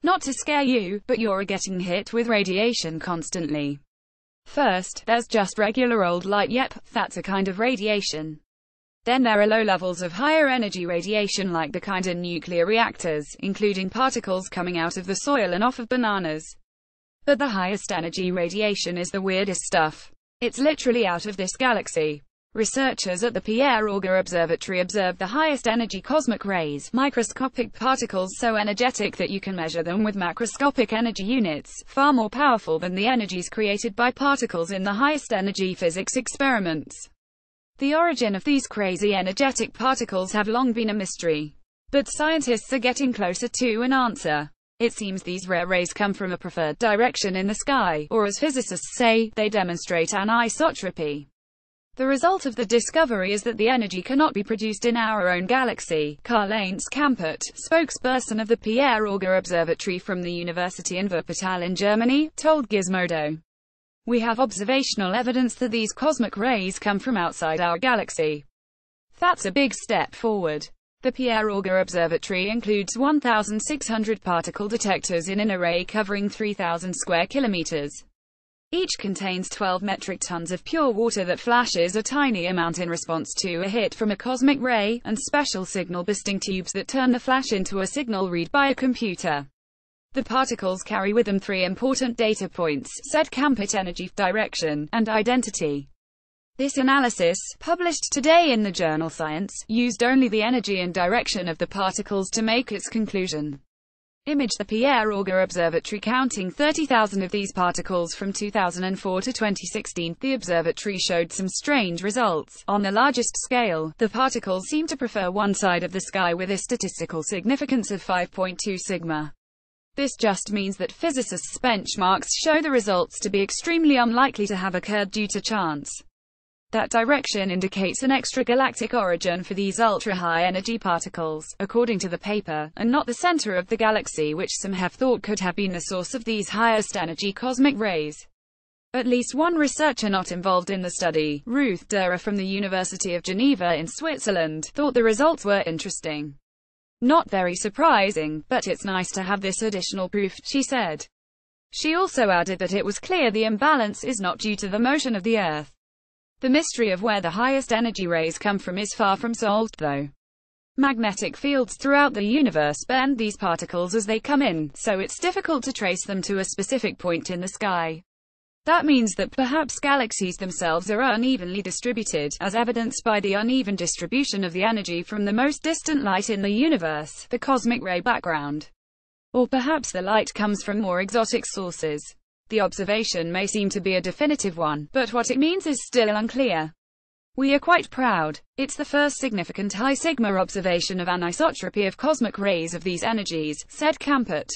Not to scare you, but you're getting hit with radiation constantly. First, there's just regular old light, yep, that's a kind of radiation. Then there are low levels of higher energy radiation like the kind in nuclear reactors, including particles coming out of the soil and off of bananas. But the highest energy radiation is the weirdest stuff. It's literally out of this galaxy. Researchers at the Pierre Auger Observatory observed the highest energy cosmic rays, microscopic particles so energetic that you can measure them with macroscopic energy units, far more powerful than the energies created by particles in the highest energy physics experiments. The origin of these crazy energetic particles have long been a mystery. But scientists are getting closer to an answer. It seems these rare rays come from a preferred direction in the sky, or as physicists say, they demonstrate anisotropy. The result of the discovery is that the energy cannot be produced in our own galaxy. Karl-Heinz Kampert, spokesperson of the Pierre Auger Observatory from the University in Wuppertal in Germany, told Gizmodo. We have observational evidence that these cosmic rays come from outside our galaxy. That's a big step forward. The Pierre Auger Observatory includes 1,600 particle detectors in an array covering 3,000 square kilometers. Each contains 12 metric tons of pure water that flashes a tiny amount in response to a hit from a cosmic ray, and special signal busting tubes that turn the flash into a signal read by a computer. The particles carry with them three important data points, said Kampert: energy, direction, and identity. This analysis, published today in the journal Science, used only the energy and direction of the particles to make its conclusion. Image the Pierre Auger Observatory counting 30,000 of these particles from 2004 to 2016. The observatory showed some strange results. On the largest scale, the particles seem to prefer one side of the sky with a statistical significance of 5.2 sigma. This just means that physicists' benchmarks show the results to be extremely unlikely to have occurred due to chance. That direction indicates an extragalactic origin for these ultra-high energy particles, according to the paper, and not the center of the galaxy, which some have thought could have been the source of these highest energy cosmic rays. At least one researcher not involved in the study, Ruth Durer from the University of Geneva in Switzerland, thought the results were interesting. Not very surprising, but it's nice to have this additional proof, she said. She also added that it was clear the imbalance is not due to the motion of the Earth. The mystery of where the highest energy rays come from is far from solved, though. Magnetic fields throughout the universe bend these particles as they come in, so it's difficult to trace them to a specific point in the sky. That means that perhaps galaxies themselves are unevenly distributed, as evidenced by the uneven distribution of the energy from the most distant light in the universe, the cosmic ray background. Or perhaps the light comes from more exotic sources. The observation may seem to be a definitive one, but what it means is still unclear. We are quite proud. It's the first significant high sigma observation of anisotropy of cosmic rays of these energies, said Kampert.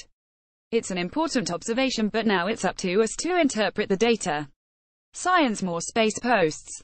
It's an important observation, but now it's up to us to interpret the data. Science. More space posts.